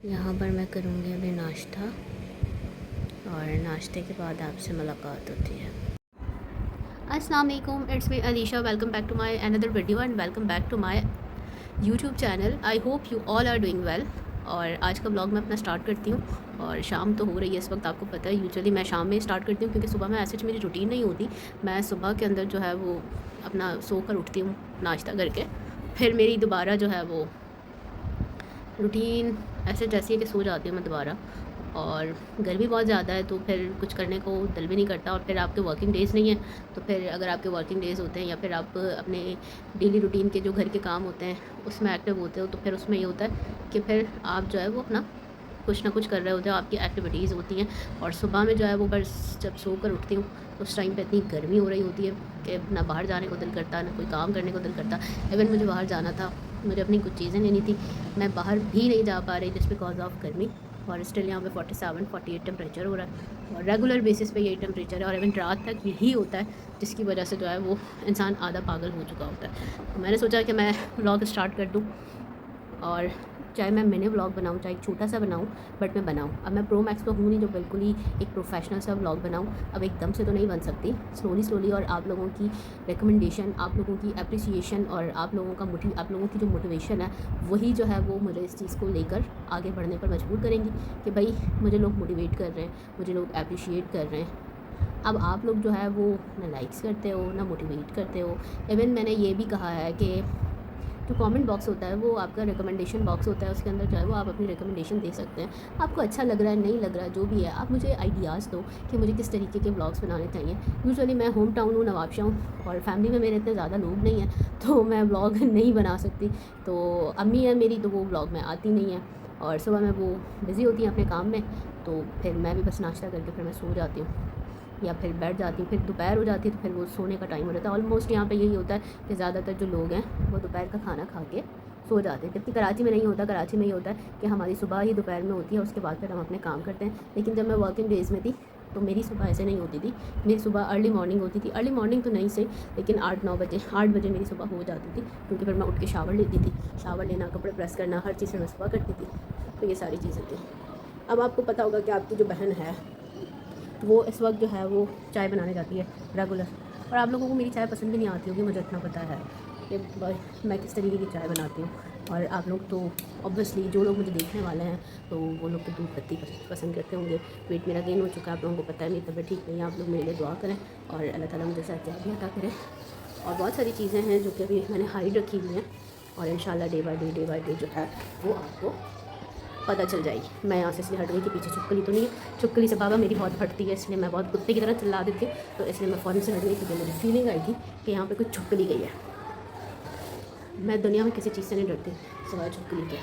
यहाँ पर मैं करूँगी अभी नाश्ता और नाश्ते के बाद आपसे मुलाकात होती है। अस्सलाम वालेकुम, it's me Alisha. Welcome back to my another video and welcome back to my YouTube channel. I hope you all are doing well. और आज का ब्लॉग मैं अपना स्टार्ट करती हूँ और शाम तो हो रही है इस वक्त, आपको पता है यूजुअली मैं शाम में स्टार्ट करती हूँ क्योंकि सुबह में ऐसे मेरी रूटीन नहीं होती। मैं सुबह के अंदर जो है वो अपना सो कर उठती हूँ नाश्ता करके, फिर मेरी दोबारा जो है वो रूटीन ऐसे जैसी है कि सो जाती हूँ मैं दोबारा। और गर्मी बहुत ज़्यादा है तो फिर कुछ करने को दिल भी नहीं करता। और फिर आपके वर्किंग डेज़ नहीं है तो फिर अगर आपके वर्किंग डेज़ होते हैं या फिर आप अपने डेली रूटीन के जो घर के काम होते हैं उसमें एक्टिव होते हो तो फिर उसमें ये होता है कि फिर आप जो है वो अपना कुछ ना कुछ कर रहे होते हो, आपकी एक्टिविटीज़ होती हैं। और सुबह में जो है वो बस जब सो कर उठती हूँ उस टाइम पे इतनी गर्मी हो रही होती है कि ना बाहर जाने को दिल करता, ना कोई काम करने को दिल करता। इवन मुझे बाहर जाना था, मुझे अपनी कुछ चीज़ें लेनी थी, मैं बाहर भी नहीं जा पा रही जस्ट बिकॉज ऑफ गर्मी। और स्टिल यहाँ पे 47-48 टेम्परेचर हो रहा है और रेगुलर बेसिस पे यही टेम्परेचर है और इवन रात तक यही होता है, जिसकी वजह से जो है वो इंसान आधा पागल हो चुका होता है। तो मैंने सोचा कि मैं व्लॉग स्टार्ट कर दूँ और चाहे मैं मिनी व्लॉग बनाऊँ चाहे छोटा सा बनाऊँ बट मैं बनाऊँ। अब मैं प्रो मैक्स तो हूँ नहीं जो बिल्कुल ही एक प्रोफेशनल सा व्लॉग बनाऊँ। अब एकदम से तो नहीं बन सकती, स्लोली और आप लोगों की रिकमेंडेशन, आप लोगों की अप्रिसिएशन और आप लोगों की जो मोटिवेशन है वही जो है वो मुझे इस चीज़ को लेकर आगे बढ़ने पर मजबूर करेंगी कि भाई मुझे लोग मोटिवेट कर रहे हैं, मुझे लोग अप्रिशिएट कर रहे हैं। अब आप लोग जो है वो ना लाइक्स करते हो ना मोटिवेट करते हो। इवन मैंने ये भी कहा है कि जो कमेंट बॉक्स होता है वो आपका रिकमेंडेशन बॉक्स होता है, उसके अंदर जो है वो आप अपनी रिकमेंडेशन दे सकते हैं। आपको अच्छा लग रहा है नहीं लग रहा है जो भी है, आप मुझे आइडियाज़ दो कि मुझे किस तरीके के ब्लॉग्स बनाने चाहिए। यूजुअली मैं होम टाउन हूँ, नवाबशाह हूँ और फैमिली में मेरे इतने ज़्यादा लोग नहीं हैं तो मैं ब्लॉग नहीं बना सकती। तो अम्मी है मेरी तो वो ब्लॉग में आती नहीं है और सुबह में वो बिज़ी होती हैं अपने काम में, तो फिर मैं भी बस नाश्ता करके फिर मैं सो जाती हूँ या फिर बैठ जाती हूँ। फिर दोपहर हो जाती है तो फिर वो सोने का टाइम हो जाता है। ऑलमोस्ट यहाँ पे यही होता है कि ज़्यादातर जो लोग हैं वो दोपहर का खाना खा के सो जाते हैं, जबकि कराची में नहीं होता। कराची में ये होता है कि हमारी सुबह ही दोपहर में होती है, उसके बाद फिर हम अपने काम करते हैं। लेकिन जब मैं वर्किंग डेज़ में थी तो मेरी सुबह ऐसे नहीं होती थी, मेरी सुबह अर्ली मॉर्निंग होती थी। अर्ली मॉर्निंग तो नहीं सही लेकिन 8 बजे मेरी सुबह हो जाती थी क्योंकि फिर मैं उठ के शावर लेती थी। शावर लेना, कपड़े प्रेस करना, हर चीज़ मैं सुबह करती थी। तो ये सारी चीज़ें थी। अब आपको पता होगा कि आपकी जो बहन है वो इस वक्त जो है वो चाय बनाने जाती है रेगुलर, और आप लोगों को मेरी चाय पसंद भी नहीं आती होगी, मुझे इतना पता है कि मैं किस तरीके की चाय बनाती हूँ। और आप लोग तो ऑब्वियसली जो लोग मुझे देखने वाले हैं तो वो लोग तो दूध पत्ती पसंद करते होंगे। वेट मेरा गेन हो चुका है, आप लोगों को पता है, मेरी तबीयत ठीक नहीं है। आप लोग मेरे लिए दुआ करें और अल्लाह ताला मुझे सेहत भी अता करें। और बहुत सारी चीज़ें हैं जो कि अभी मैंने हाइड रखी हुई हैं और इंशाल्लाह डे बाय डे जो है वो आपको पता चल जाएगी। मैं यहाँ से इसलिए हट गई कि पीछे छुपकली तो नहीं है, छुपकली से बाबा मेरी बहुत फटती है, इसलिए मैं बहुत कुत्ते की तरह चिल्ला देती हूँ। तो इसलिए मैं फ़ौरन से हट गई क्योंकि मुझे फीलिंग आई थी कि यहाँ पे कुछ छुपकली गई है। मैं दुनिया में किसी चीज़ से नहीं डरती सिवाय छुपकली के,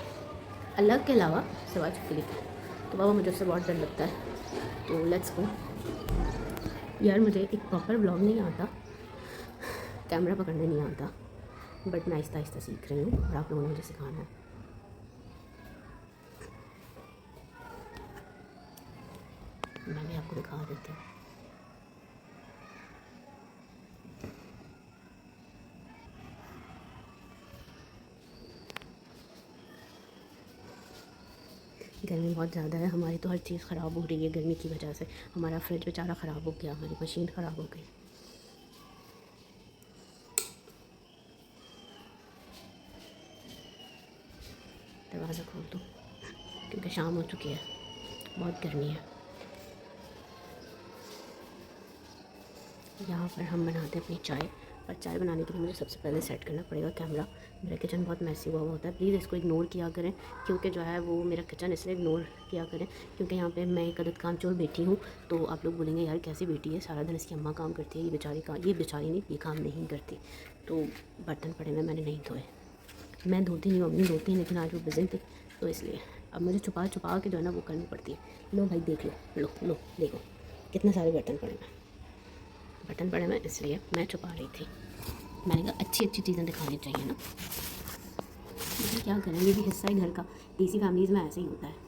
अल्लाह के अलावा सिवाय छुपकली के। तो बाबा मुझे उससे बहुत डर लगता है। तो लेट्स गो। यार मुझे एक प्रॉपर ब्लॉग नहीं आता, कैमरा पकड़ने नहीं आता, बट मैं आहिस्ता आहिस्ता सीख रही हूँ और आप लोगों ने मुझे सिखाना है। मैं भी आपको दिखा देती हूँ। गर्मी बहुत ज़्यादा है, हमारी तो हर चीज़ ख़राब हो रही है गर्मी की वजह से। हमारा फ्रिज बेचारा ख़राब हो गया, हमारी मशीन ख़राब हो गई। दरवाज़ा खोल दूँ क्योंकि शाम हो चुकी है, बहुत गर्मी है। यहाँ पर हम बनाते हैं अपनी चाय, और चाय बनाने के लिए मुझे सबसे पहले सेट करना पड़ेगा कैमरा। मेरा किचन बहुत मैसी हुआ होता है, प्लीज़ इसको इग्नोर किया करें क्योंकि जो है वो मेरा किचन इसलिए इग्नोर किया करें क्योंकि यहाँ पे मैं एक अदद कामचोर बेटी हूँ। तो आप लोग बोलेंगे यार कैसी बेटी है, सारा दिन इसकी अम्मा काम करती है, ये बेचारी नहीं, ये काम नहीं करती। तो बर्तन पड़े हुए मैंने नहीं धोए, मैं धोती नहीं हूँ, अम्मी धोती हैं, लेकिन आज वो बिज़ी थी तो इसलिए अब मुझे छुपा छुपा के जो है ना वो करनी पड़ती है। लो भाई देख लो, लो देखो कितने सारे बर्तन पड़े हैं, बटन पड़े में, इसलिए मैं छुपा रही थी। मैंने कहा अच्छी अच्छी चीज़ें दिखानी चाहिए ना, लेकिन क्या करें, ये भी हिस्सा है घर का, देसी फैमिलीज़ में ऐसे ही होता है।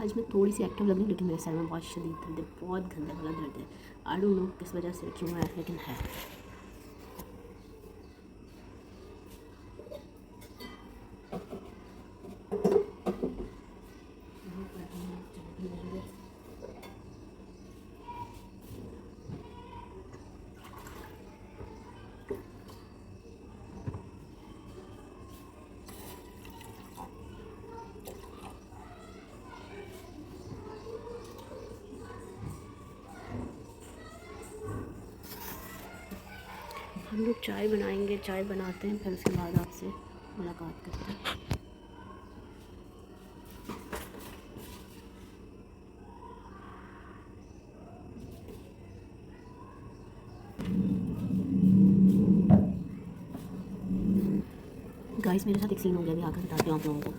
आज मैं थोड़ी सी एक्टिव लग रही हूँ, लेकिन मेरे सर में बहुत शदीद दर्द है, बहुत गंदा वाला दर्द है। आई डोंट नो किस वजह से क्यों है, लेकिन है। हम लोग चाय बनाएंगे, चाय बनाते हैं, फिर उसके बाद आपसे मुलाकात करते हैं। गाइस मेरे साथ एक सीन हो गया, अभी आकर बताती हूँ आप लोगों को।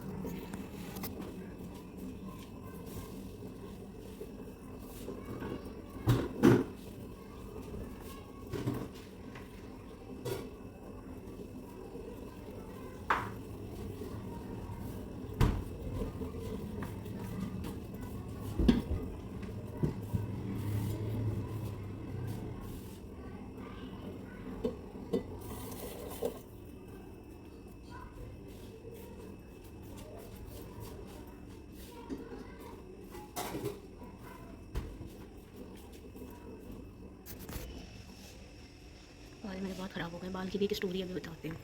बाल मेरे बहुत ख़राब हो गए, बाल की भी एक स्टोरी अभी बताते हैं।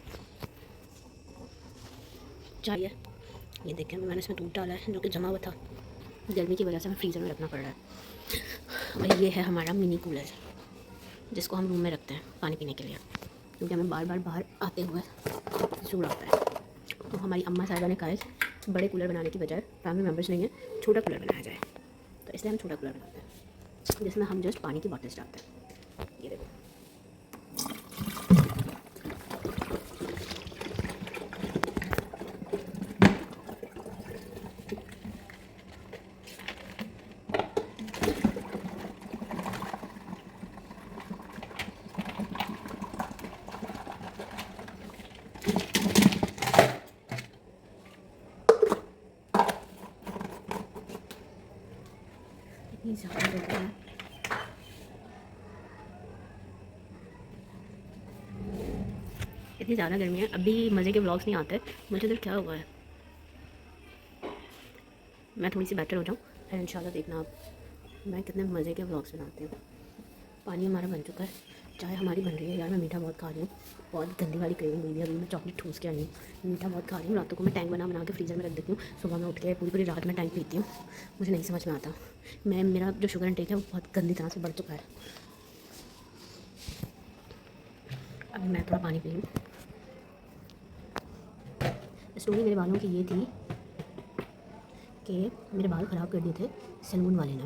चाहिए ये देखें, मैंने इसमें दूध डाला है जो कि जमा हुआ था, गर्मी की वजह से हमें फ्रीज़र में रखना पड़ रहा है। और ये है हमारा मिनी कूलर, जिसको हम रूम में रखते हैं पानी पीने के लिए, क्योंकि हमें बार बार बाहर आते हुए सूढ़ आता है। तो हमारी अम्मा साहिबा ने कहा है बड़े कूलर बनाने की बजाय, फैमिली मेम्बर्स नहीं है, छोटा कूलर बनाया जाए। तो इसलिए हम छोटा कूलर बनाते हैं, जिसमें हम जस्ट पानी की बॉटल्स डालते हैं। ये देखो, इतनी ज़्यादा गर्मी है। इतनी ज़्यादा गर्मी है, अभी मज़े के व्लॉग्स नहीं आते। मुझे इधर क्या हुआ है, मैं थोड़ी सी बेटर हो जाऊँ, फिर इंशाल्लाह देखना आप मैं कितने मज़े के व्लॉग्स बनाती हूँ। पानी हमारा बन चुका है, चाय हमारी बन रही है। यार मैं मीठा बहुत खा रही हूँ, बहुत गंदी वाली क्रेविंग हुई है अभी। मैं चॉकलेट ठूस के आई हूँ, मीठा बहुत खा रही हूँ। रातों को मैं टैंक बना बना के फ्रीज़र में रख देती हूँ, सुबह में उठ के पूरी पूरी रात में टैंक पीती हूँ। मुझे नहीं समझ में आता, मेरा जो शुगर इंटेक है वो बहुत गंदी तरह से बढ़ चुका है। अभी मैं थोड़ा पानी पी लूँ। स्टोरी मेरे बालों की ये थी कि मेरे बाल ख़राब कर दिए थे सैलून वाले ने।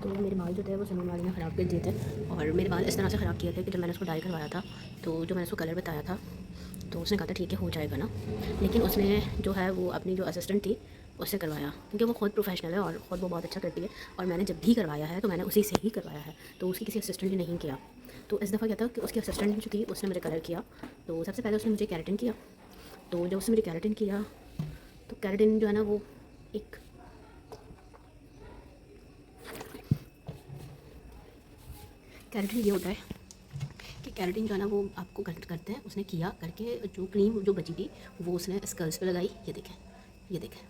तो मेरे बाल जो थे वो सैलून वाले ने ख़राब कर दिए थे, और मेरे बाल इस तरह से ख़राब किए थे कि जब मैंने उसको डाई करवाया था, तो जो मैंने उसको कलर बताया था, तो उसने कहा था ठीक है हो जाएगा ना। लेकिन उसने जो है वो अपनी जो असिस्टेंट थी उससे करवाया, क्योंकि वो खुद प्रोफेशनल है और ख़ुद वो बहुत अच्छा करती है। और मैंने जब भी करवाया है तो मैंने उसी से ही करवाया है, तो उसकी किसी असिस्टेंट ने नहीं किया। तो इस दफ़ा क्या था कि उसकी असिस्टेंट जो थी उसने मुझे कलर किया। तो सबसे पहले उसने मुझे केराटिन किया। तो जब उसने मुझे केराटिन किया, तो केराटिन जो है ना वो एक केराटिन ये होता है कि केराटिन जो है ना वो आपको कलेक्ट करते हैं। उसने किया करके जो क्रीम जो बची थी वो उसने स्कल्स पे लगाई, ये देखें, ये देखें,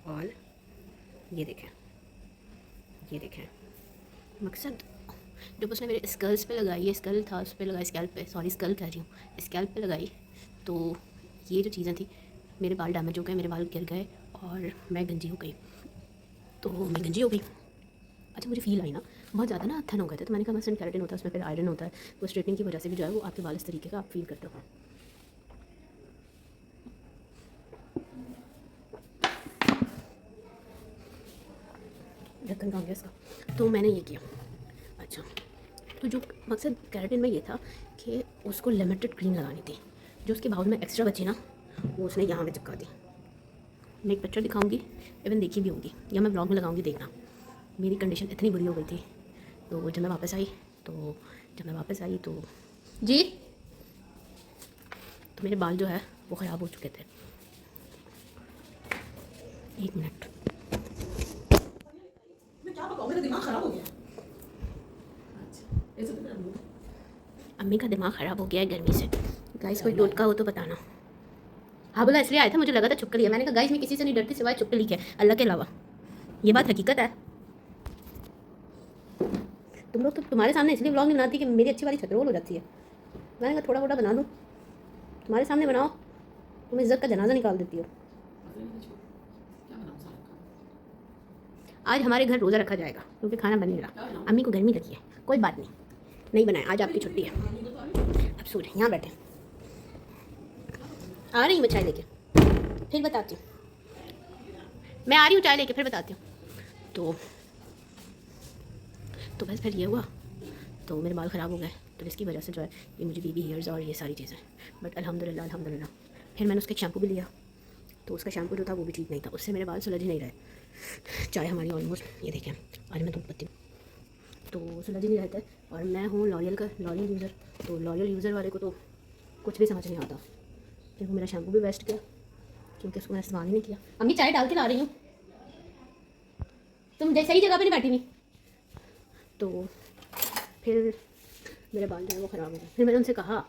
और ये देखें, ये देखें। मकसद जब उसने मेरे स्कल्स पे लगाई, ये स्कल था उस पर लगाई, स्कैल्प पे, सॉरी स्कल कह रही हूँ, स्कैल्प पे लगाई, तो ये जो चीज़ें थी, मेरे बाल डैमेज हो गए, मेरे बाल गिर गए और मैं गंजी हो गई। तो मैं गंजी हो गई। अच्छा मुझे फील आई ना, बहुत ज़्यादा ना थन हो गए थे, तो मैंने कहा मसल केराटिन होता है, उसमें फिर आयरन होता है, वो स्ट्रेटनिंग की वजह से भी जो है वो आपके बाल इस तरीके का आप फील करते हो। ढक्कन कहाँ गया इसका, तो मैंने ये किया। अच्छा, तो जो मकसद केराटिन में ये था कि उसको लिमिटेड क्रीम लगानी थी, जो उसके बाउल में एक्स्ट्रा बची ना वो उसने यहाँ पे चिपका दी। मैं एक पिक्चर दिखाऊंगी, इवन देखी भी होंगी, या मैं ब्लॉग में लगाऊंगी, देखना। मेरी कंडीशन इतनी बुरी हो गई थी, तो जब मैं वापस आई तो जब मैं वापस आई तो जी तो मेरे बाल जो है वो ख़राब हो चुके थे। 1 मिनट, मेरा दिमाग खराब हो गया। अम्मी का दिमाग ख़राब हो गया है गर्मी से। गाइस कोई टोटका हो तो बताना। हाँ बोला इसलिए आया था, मुझे लगा था छुपकली है। मैंने कहा गाइस मैं किसी से नहीं डरती सिवाय छुपकली के, अल्लाह के अलावा। ये बात हकीकत है। तुम लोग तो तुम्हारे सामने इसलिए व्लॉग नहीं बनाती कि मेरी अच्छी वाली छतरोल हो जाती है। मैंने कहा थोड़ा मोटा बना दूँ, तुम्हारे सामने बनाओ, तुम इज्जत का जनाजा निकाल देती हो। आज हमारे घर रोज़ा रखा जाएगा क्योंकि खाना बन नहीं रहा। अम्मी को गर्मी लगी है, कोई बात नहीं, नहीं बनाए, आज आपकी छुट्टी है। अब सो जाए, यहाँ बैठे। आ रही हूँ मैं चाय लेके, फिर बताती हूँ। मैं आ रही हूँ चाय लेके, फिर बताती हूँ। तो बस फिर ये हुआ, तो मेरे बाल ख़राब हो गए, तो इसकी वजह से जो है ये मुझे बेबी हेयर्स और ये सारी चीज़ें। बट अल्हम्दुलिल्लाह फिर मैंने उसका शैम्पू भी लिया, तो उसका शैम्पू जो था वो भी ठीक नहीं था, उससे मेरे बाल सुलझ ही नहीं रहे। चाय हमारी ऑलमोस्ट, ये देखें आज मैं धूप पत्ती तो सुलझ ही नहीं रहता है। और मैं हूँ लॉरियल यूज़र, तो लॉरियल यूज़र वाले को तो कुछ भी समझ नहीं आता। फिर वो मेरा शैम्पू भी वेस्ट गया क्योंकि उसको मैंने इस्तेमाल ही नहीं किया। अम्मी चाय डाल के ला रही हूँ, तुम सही जगह पर नहीं बैठी हुई। तो फिर मेरे बाल जो है वो ख़राब हो गए। फिर मैंने उनसे कहा,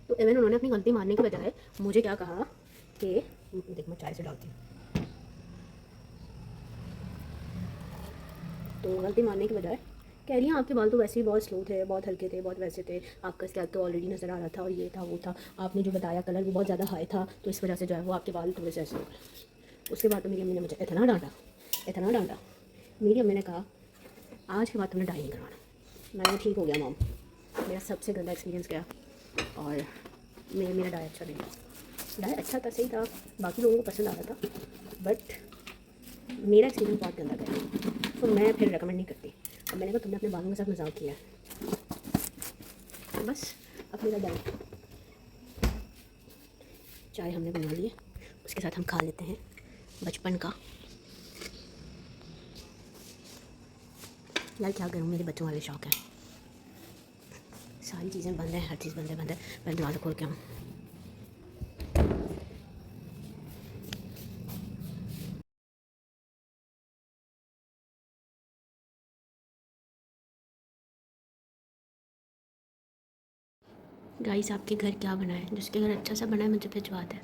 तो इवन उन्होंने अपनी गलती मानने के बजाय मुझे क्या कहा कि देख मैं चाय से डालती हूँ, तो गलती मानने के बजाय कह रही हैं आपके बाल तो वैसे ही बहुत स्लो थे, बहुत हल्के थे, बहुत वैसे थे, आपका स्कैल्प तो ऑलरेडी नज़र आ रहा था और ये था वो था, आपने जो बताया कलर वो बहुत ज़्यादा हाई था, तो इस वजह से जो है वो आपके बाल थोड़े से ऐसे हो गए। उसके बाद तो मेरी अम्मी ने मुझे इतना डांटा। मेरी अम्मी ने कहा आज के बाद तुमने डाई नहीं करवाना। मैंने ठीक हो गया मॉम, मेरा सबसे गंदा एक्सपीरियंस गया और मेरा डाई अच्छा नहीं था। डाई अच्छा था, सही था, बाकी लोगों को पसंद आ रहा था, बट मेरा एक्सपीरियंस बहुत गंदा गया, तो मैं फिर रिकमेंड नहीं करती। अब मैंने कहा तुमने अपने बालों के साथ मजाक किया है, तो बस अब मेरा डाई चाय हमने बना ली है, उसके साथ हम खा लेते हैं बचपन का। यार क्या करूँ, मेरे बच्चों वाले शौक हैं, सारी चीज़ें बंद हैं, हर चीज़ बंद है। पहले दरवाज़ा खोल के आऊँ। गाइस आपके घर क्या बना है? जिसके घर अच्छा सा बना है मुझे भिजवा दें,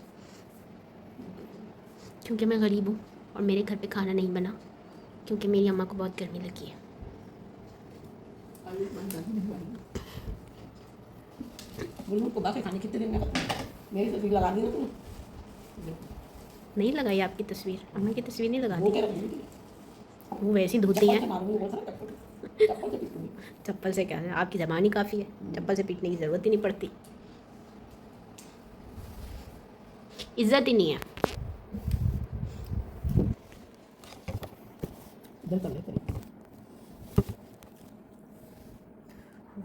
क्योंकि मैं गरीब हूँ और मेरे घर पे खाना नहीं बना क्योंकि मेरी अम्मा को बहुत गर्मी लगी है। खाने कितने दिन में मेरी तस्वीर लगा दी ना तुमने? नहीं लगाई आपकी तस्वीर, अम्मा की तस्वीर नहीं लगाती, वो वैसी धोती हैं। चप्पल से क्या है, आपकी ज़बान ही काफ़ी है, चप्पल से पीटने की ज़रूरत ही नहीं पड़ती, इज्जत ही नहीं है।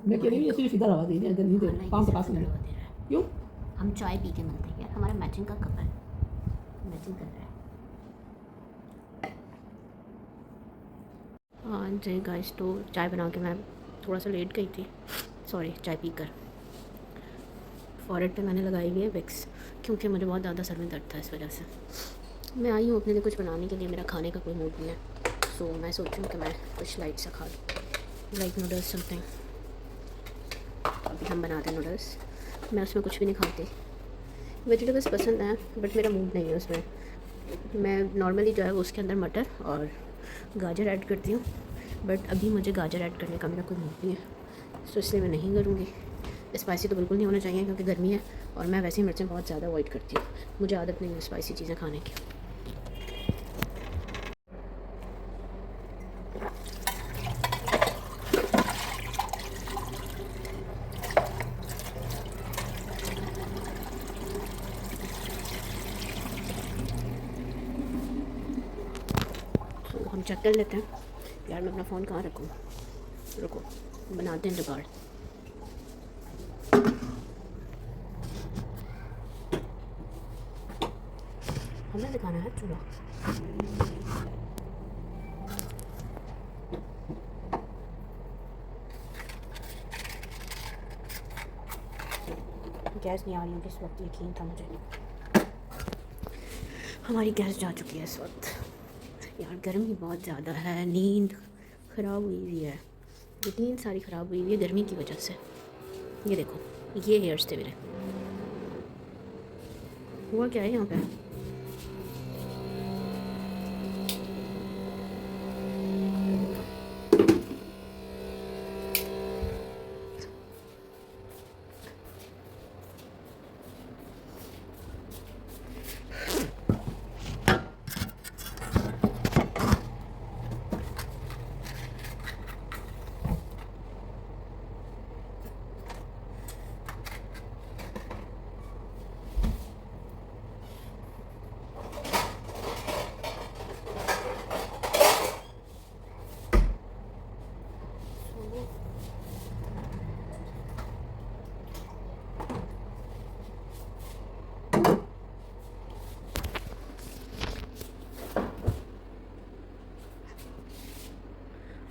मैं कह रही हूँ ये सीधा रवा दे दे, इधर नहीं दे, काम तो पास नहीं है। क्यों? हम चाय पी के मिलते हैं यार, हमारा मैचिंग का कप है, मैचिंग कर रहा है। हाँ जी गाइस, तो चाय बना के मैं थोड़ा सा लेट गई थी, सॉरी, चाय पीकर। फॉरहेड पे मैंने लगाई हुई है विक्स क्योंकि मुझे बहुत ज़्यादा सर में दर्द था, इस वजह से। मैं आई हूँ अपने लिए कुछ बनाने के लिए, मेरा खाने का कोई मूड नहीं है, सो मैं सोचूँ कि मैं कुछ लाइट सा खा लूँ, लाइक नूडल्स समथिंग। अभी हम बनाते हैं नूडल्स, मैं उसमें कुछ भी नहीं खाती, वेजिटेबल्स पसंद हैं बट मेरा मूड नहीं है उसमें। मैं नॉर्मली जो है वो उसके अंदर मटर और गाजर ऐड करती हूँ, बट अभी मुझे गाजर ऐड करने का मेरा कोई मूड नहीं है, तो इसलिए मैं नहीं करूँगी। स्पाइसी तो बिल्कुल नहीं होना चाहिए क्योंकि गर्मी है और मैं वैसे ही मिर्चें बहुत ज़्यादा अवॉइड करती हूँ, मुझे आदत नहीं है स्पाइसी चीज़ें खाने की। तो हम चेक कर लेते हैं। यार मैं अपना फ़ोन कहाँ रखूँ, रुको बनाते हैं जुगाड़। हमें दिखाना है चूल्हा, गैस नहीं आ रही होगी इस वक्त, यकीन था मुझे। हमारी गैस जा चुकी है इस वक्त। यार गर्मी बहुत ज़्यादा है, नींद ख़राब हुई हुई है, रूटीन सारी ख़राब हुई हुई है गर्मी की वजह से। ये देखो ये हेयर्स थे मेरे। हुआ क्या है यहाँ पे?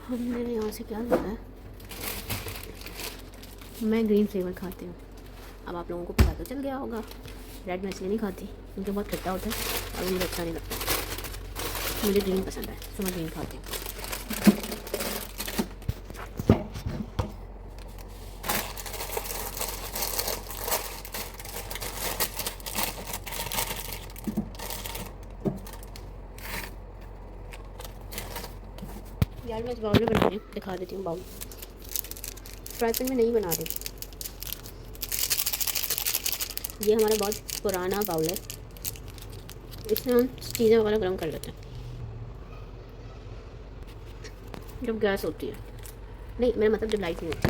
हमने यहाँ से क्या लिया है? मैं ग्रीन फ्लेवर खाती हूँ। अब आप लोगों को पता तो चल गया होगा। रेड मैं इसलिए नहीं खाती क्योंकि बहुत खट्टा होता है और मुझे अच्छा नहीं लगता। मुझे ग्रीन पसंद है तो मैं ग्रीन खाती हूँ। यार मैं इस बाउल में बना रही हूँ, दिखा देती हूँ बाउल। फ्राई पैन में नहीं बना रही, ये हमारा बहुत पुराना बाउल है, इसमें हम चीज़ें वगैरह गर्म कर लेते हैं जब गैस होती है। नहीं मेरा मतलब जब लाइट नहीं होती।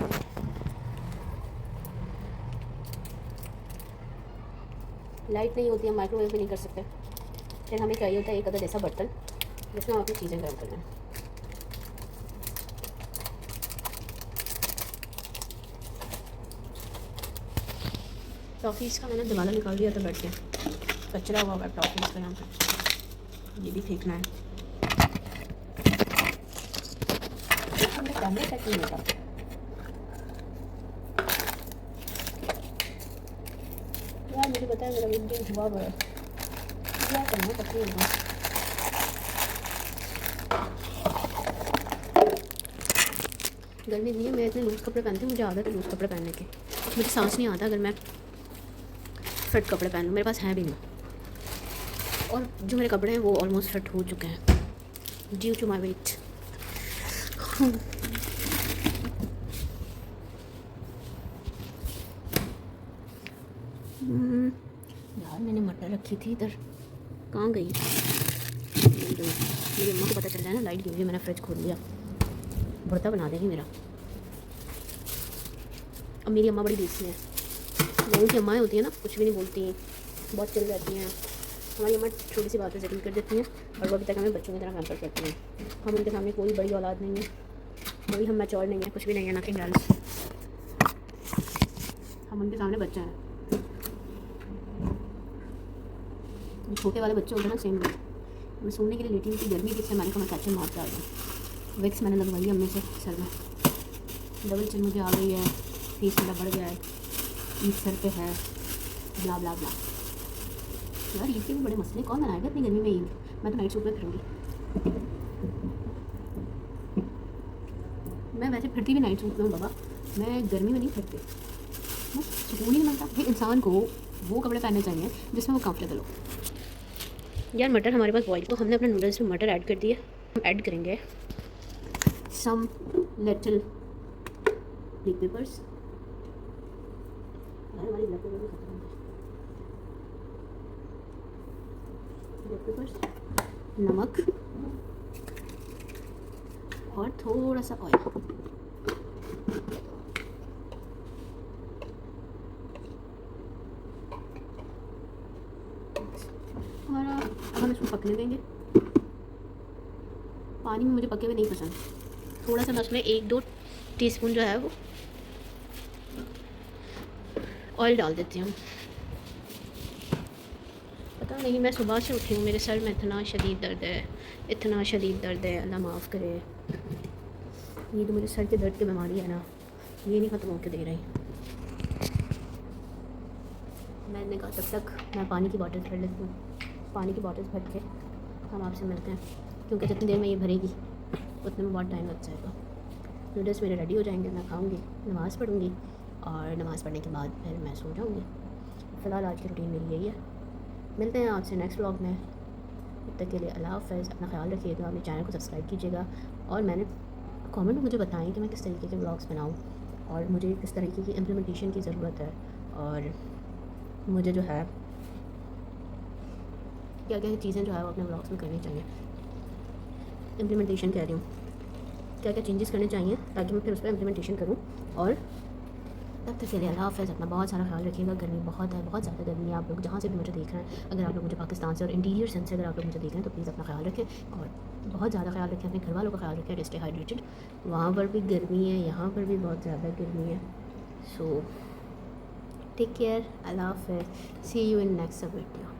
लाइट नहीं होती है, माइक्रोवेव भी नहीं कर सकते, फिर हमें चाहिए होता है एक अदर ऐसा बर्तन जिसमें हम अपनी चीज़ें गर्म कर लें। टॉफ़ीज़ का मैंने दिवाला निकाल दिया था बैठ के, कचरा हुआ है टॉफ़ीज़ का यहाँ पे, ये भी फेंकना है। कैमरा सेट नहीं होता। यार मुझे पता है मेरा वीडियो हुआ हुआ है, क्या करना पड़ती है। गर्मी नहीं है, मैं इतने लूज़ कपड़े पहनती हूँ, मुझे आदत है लूज़ कपड़े पहनने की। मुझे सांस नहीं आता अगर मैं फिट कपड़े पहन लूँ, मेरे पास हैं भी नहीं। और जो मेरे कपड़े हैं वो ऑलमोस्ट फिट हो चुके हैं ड्यू टू माई वेट। यार मैंने मटर रखी थी इधर, कहाँ गई? मेरी अम्मा को पता चल जाए ना लाइट गई, मैंने फ्रिज खोल लिया, भरता बना देगी मेरा। अब मेरी अम्मा बड़ी देसी है, लोगों की अम्माएँ होती हैं ना, कुछ भी नहीं बोलती, बहुत चिल रहती हैं। हमारी अम्मा छोटी सी बात पे सेटिंग कर देती हैं और वो अभी तक हमें बच्चों की तरह पैम्पर करती हैं। हम उनके सामने कोई बड़ी औलाद नहीं है, कोई हम मैच्योर नहीं है, कुछ भी नहीं है, नथिंग एल्स। हम उनके सामने बच्चे हैं। छोटे वाले बच्चे होते हैं ना, सेम वे। मैं सोने के लिए लेटी हुई थी, गर्मी जिससे मैंने कहा मैं कैप्चर मारता आ गया। विक्स मैंने लगवाई है अम्मी से सर में, डबल चिन मुझे आ गई है, फेस मेरा बढ़ गया है, ईद सर पे है, ब्ला ब्ला ब्ला। यार ईद के भी बड़े मसले, कौन बनाएगा इतनी गर्मी में ईद? मैं तो नाइट सूट में फिरूँगी। मैं वैसे फिरती भी नाइट सूट में हूँ बाबा, मैं गर्मी में नहीं फिरती, सुकून ही नहीं मिलता। फिर इंसान को वो कपड़े पहनने चाहिए जिसमें वो कंफर्टेबल हो। यार मटर हमारे पास बॉईल, तो हमने अपने नूडल्स में मटर ऐड कर दिए। हम ऐड करेंगे सम लिटिल ब्लैक पेपर्स। हमारी ब्लैक पेपर भी खत्म हो गए। ब्लैक पेपर्स, नमक और थोड़ा सा ऑयल। हमारा अब हम इसको पकने देंगे। पानी में मुझे पके हुए नहीं पसंद, थोड़ा सा बस में 1-2 टीस्पून जो है वो ऑयल डाल देती हूँ। पता नहीं, मैं सुबह से उठी हूँ, मेरे सर में इतना शदीद दर्द है, इतना शदीद दर्द है, अल्लाह माफ़ करे। ये तो मेरे सर के दर्द की बीमारी है ना, ये नहीं ख़त्म होकर दे रही। मैंने कहा तब तक मैं पानी की बॉटल भर लेती हूँ। पानी की बॉटल भर के हम आपसे मिलते हैं, क्योंकि जितनी देर में ये भरेगी उतने में बहुत टाइम लग जाएगा। नूडल्स मेरे रेडी हो जाएंगे, मैं खाऊंगी, नमाज़ पढ़ूंगी और नमाज़ पढ़ने के बाद फिर मैं सो जाऊंगी। फ़िलहाल आज की रूटीन मेरी यही है। मिलते हैं आपसे नेक्स्ट व्लॉग में। तब तक के लिए अल्लाह हाफ़िज़। अपना ख्याल रखिएगा, मेरे चैनल को सब्सक्राइब कीजिएगा और मैंने कमेंट में मुझे बताएं कि मैं किस तरीके के व्लॉग्स बनाऊं और मुझे किस तरीके की इम्प्लीमेंटेशन की ज़रूरत है और मुझे जो है क्या क्या चीज़ें जो है वो अपने व्लॉग्स में करनी चाहिए। इम्प्लीमेंटेशन कह रही हूँ, क्या क्या चेंजेस करने चाहिए ताकि मैं फिर उस पर इम्प्लीमेंटेशन करूँ। और तब तक के लिए अल्लाह हाफ़िज़। अपना बहुत सारा ख्याल रखिएगा। गर्मी बहुत है, बहुत ज़्यादा गर्मी है। आप लोग जहाँ से भी मुझे देख रहे हैं, अगर आप लोग मुझे पाकिस्तान से और इंटीरियर सेंस से अगर आप लोग मुझे देख रहे हैं तो प्लीज़ अपना ख्याल रखें और बहुत ज़्यादा ख्याल रखें, अपने घर वालों का ख्याल रखें। Stay hydrated. वहाँ पर भी गर्मी है, यहाँ पर भी बहुत ज़्यादा गर्मी है। सो टेक केयर, अल्लाह हाफ़िज़। सी यू इन नेक्स्ट वीडियो।